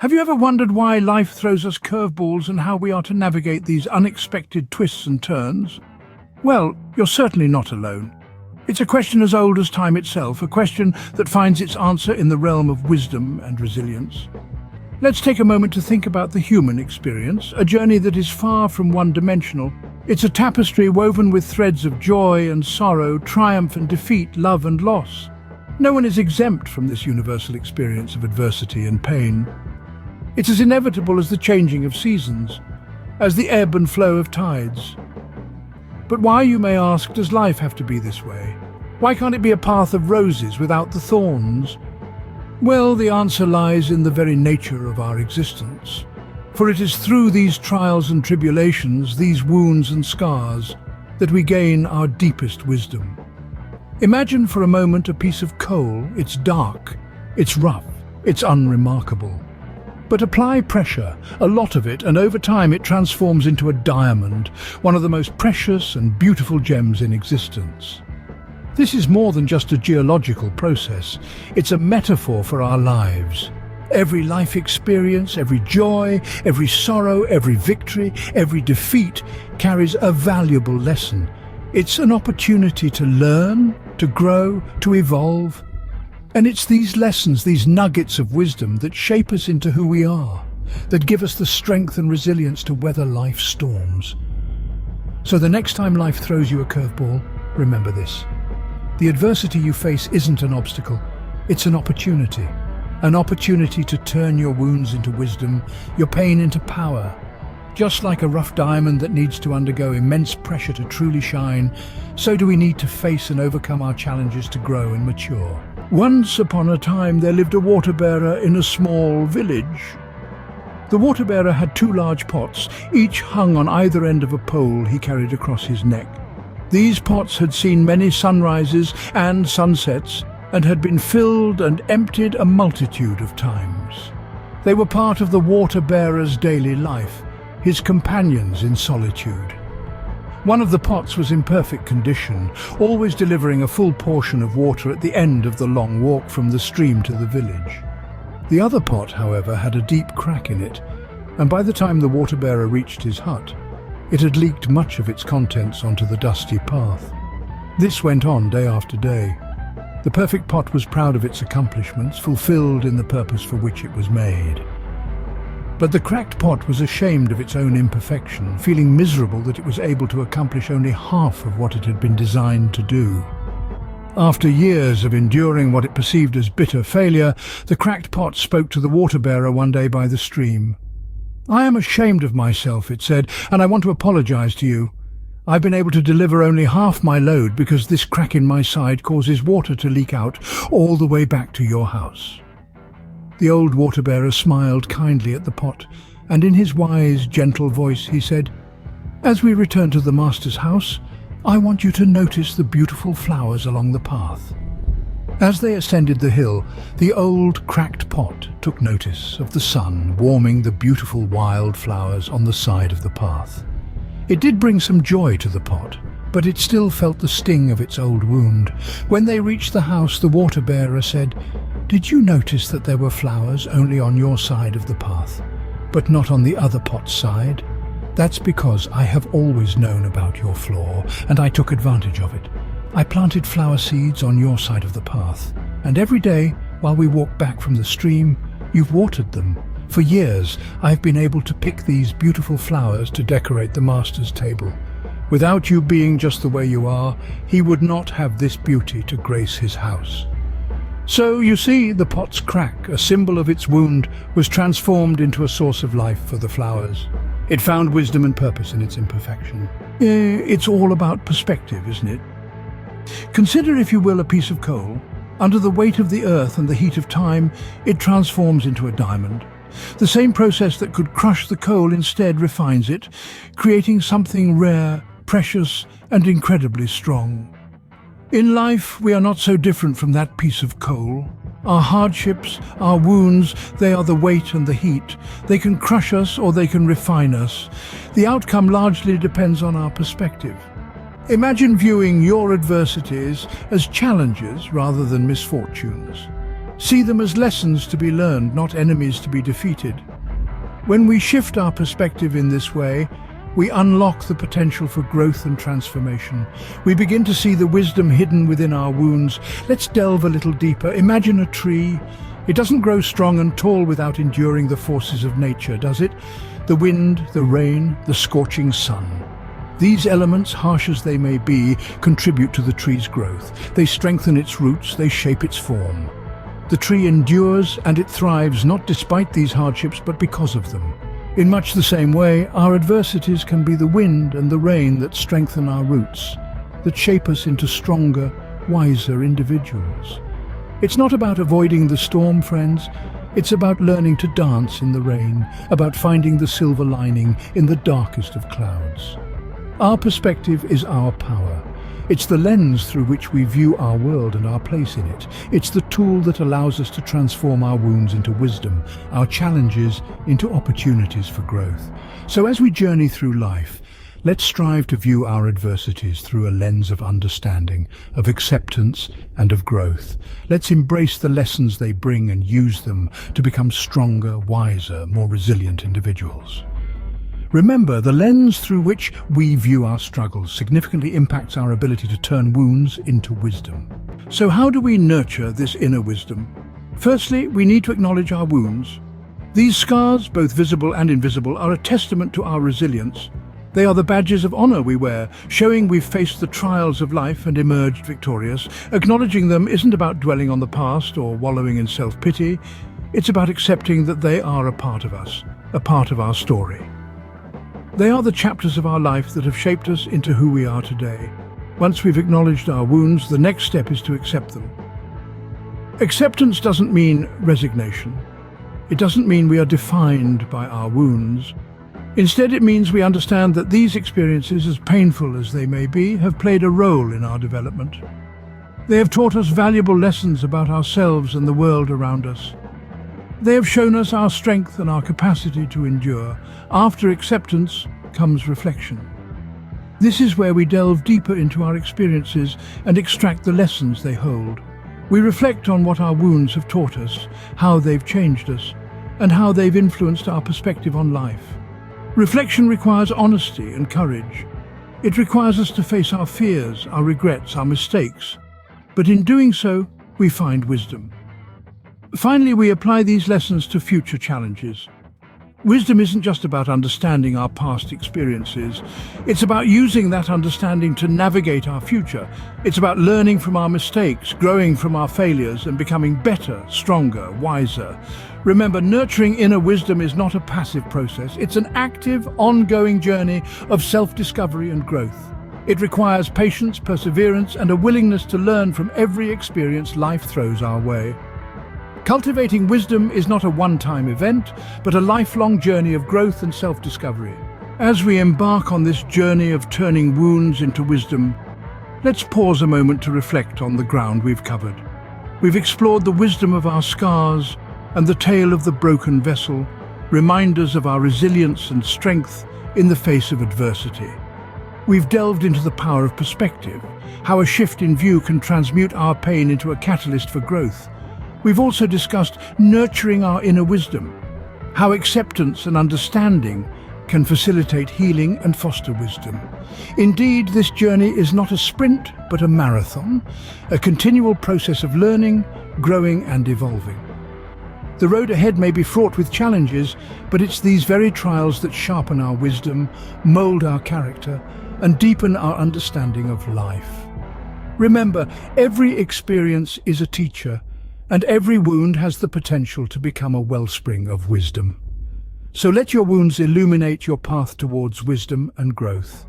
Have you ever wondered why life throws us curveballs and how we are to navigate these unexpected twists and turns? Well, you're certainly not alone. It's a question as old as time itself, a question that finds its answer in the realm of wisdom and resilience. Let's take a moment to think about the human experience, a journey that is far from one-dimensional. It's a tapestry woven with threads of joy and sorrow, triumph and defeat, love and loss. No one is exempt from this universal experience of adversity and pain. It's as inevitable as the changing of seasons, as the ebb and flow of tides. But why, you may ask, does life have to be this way? Why can't it be a path of roses without the thorns? Well, the answer lies in the very nature of our existence. For it is through these trials and tribulations, these wounds and scars, that we gain our deepest wisdom. Imagine for a moment a piece of coal. It's dark, it's rough, it's unremarkable. But apply pressure, a lot of it, and over time it transforms into a diamond, one of the most precious and beautiful gems in existence. This is more than just a geological process. It's a metaphor for our lives. Every life experience, every joy, every sorrow, every victory, every defeat carries a valuable lesson. It's an opportunity to learn, to grow, to evolve. And it's these lessons, these nuggets of wisdom that shape us into who we are, that give us the strength and resilience to weather life's storms. So the next time life throws you a curveball, remember this. The adversity you face isn't an obstacle, it's an opportunity. An opportunity to turn your wounds into wisdom, your pain into power. Just like a rough diamond that needs to undergo immense pressure to truly shine, so do we need to face and overcome our challenges to grow and mature. Once upon a time there lived a water-bearer in a small village. The water-bearer had two large pots, each hung on either end of a pole he carried across his neck. These pots had seen many sunrises and sunsets and had been filled and emptied a multitude of times. They were part of the water-bearer's daily life, his companions in solitude. One of the pots was in perfect condition, always delivering a full portion of water at the end of the long walk from the stream to the village. The other pot, however, had a deep crack in it, and by the time the water-bearer reached his hut, it had leaked much of its contents onto the dusty path. This went on day after day. The perfect pot was proud of its accomplishments, fulfilled in the purpose for which it was made. But the cracked pot was ashamed of its own imperfection, feeling miserable that it was able to accomplish only half of what it had been designed to do. After years of enduring what it perceived as bitter failure, the cracked pot spoke to the water-bearer one day by the stream. "I am ashamed of myself," it said, "and I want to apologize to you. I've been able to deliver only half my load because this crack in my side causes water to leak out all the way back to your house." The old water-bearer smiled kindly at the pot, and in his wise, gentle voice he said, "As we return to the master's house, I want you to notice the beautiful flowers along the path." As they ascended the hill, the old cracked pot took notice of the sun warming the beautiful wild flowers on the side of the path. It did bring some joy to the pot, but it still felt the sting of its old wound. When they reached the house, the water-bearer said, "Did you notice that there were flowers only on your side of the path, but not on the other pot's side? That's because I have always known about your flaw, and I took advantage of it. I planted flower seeds on your side of the path, and every day, while we walk back from the stream, you've watered them. For years, I've been able to pick these beautiful flowers to decorate the master's table. Without you being just the way you are, he would not have this beauty to grace his house." So, you see, the pot's crack, a symbol of its wound, was transformed into a source of life for the flowers. It found wisdom and purpose in its imperfection. It's all about perspective, isn't it? Consider, if you will, a piece of coal. Under the weight of the earth and the heat of time, it transforms into a diamond. The same process that could crush the coal instead refines it, creating something rare, precious, and incredibly strong. In life, we are not so different from that piece of coal. Our hardships, our wounds, they are the weight and the heat. They can crush us or they can refine us. The outcome largely depends on our perspective. Imagine viewing your adversities as challenges rather than misfortunes. See them as lessons to be learned, not enemies to be defeated. When we shift our perspective in this way, we unlock the potential for growth and transformation. We begin to see the wisdom hidden within our wounds. Let's delve a little deeper. Imagine a tree. It doesn't grow strong and tall without enduring the forces of nature, does it? The wind, the rain, the scorching sun. These elements, harsh as they may be, contribute to the tree's growth. They strengthen its roots, they shape its form. The tree endures and it thrives not despite these hardships, but because of them. In much the same way, our adversities can be the wind and the rain that strengthen our roots, that shape us into stronger, wiser individuals. It's not about avoiding the storm, friends. It's about learning to dance in the rain, about finding the silver lining in the darkest of clouds. Our perspective is our power. It's the lens through which we view our world and our place in it. It's the tool that allows us to transform our wounds into wisdom, our challenges into opportunities for growth. So as we journey through life, let's strive to view our adversities through a lens of understanding, of acceptance, and of growth. Let's embrace the lessons they bring and use them to become stronger, wiser, more resilient individuals. Remember, the lens through which we view our struggles significantly impacts our ability to turn wounds into wisdom. So how do we nurture this inner wisdom? Firstly, we need to acknowledge our wounds. These scars, both visible and invisible, are a testament to our resilience. They are the badges of honor we wear, showing we've faced the trials of life and emerged victorious. Acknowledging them isn't about dwelling on the past or wallowing in self-pity. It's about accepting that they are a part of us, a part of our story. They are the chapters of our life that have shaped us into who we are today. Once we've acknowledged our wounds, the next step is to accept them. Acceptance doesn't mean resignation. It doesn't mean we are defined by our wounds. Instead, it means we understand that these experiences, as painful as they may be, have played a role in our development. They have taught us valuable lessons about ourselves and the world around us. They have shown us our strength and our capacity to endure. After acceptance comes reflection. This is where we delve deeper into our experiences and extract the lessons they hold. We reflect on what our wounds have taught us, how they've changed us, and how they've influenced our perspective on life. Reflection requires honesty and courage. It requires us to face our fears, our regrets, our mistakes. But in doing so, we find wisdom. Finally, we apply these lessons to future challenges. Wisdom isn't just about understanding our past experiences. It's about using that understanding to navigate our future. It's about learning from our mistakes, growing from our failures, and becoming better, stronger, wiser. Remember, nurturing inner wisdom is not a passive process. It's an active, ongoing journey of self-discovery and growth. It requires patience, perseverance, and a willingness to learn from every experience life throws our way. Cultivating wisdom is not a one-time event, but a lifelong journey of growth and self-discovery. As we embark on this journey of turning wounds into wisdom, let's pause a moment to reflect on the ground we've covered. We've explored the wisdom of our scars and the tale of the broken vessel, reminders of our resilience and strength in the face of adversity. We've delved into the power of perspective, how a shift in view can transmute our pain into a catalyst for growth. We've also discussed nurturing our inner wisdom, how acceptance and understanding can facilitate healing and foster wisdom. Indeed, this journey is not a sprint, but a marathon, a continual process of learning, growing and evolving. The road ahead may be fraught with challenges, but it's these very trials that sharpen our wisdom, mold our character, and deepen our understanding of life. Remember, every experience is a teacher, and every wound has the potential to become a wellspring of wisdom. So let your wounds illuminate your path towards wisdom and growth.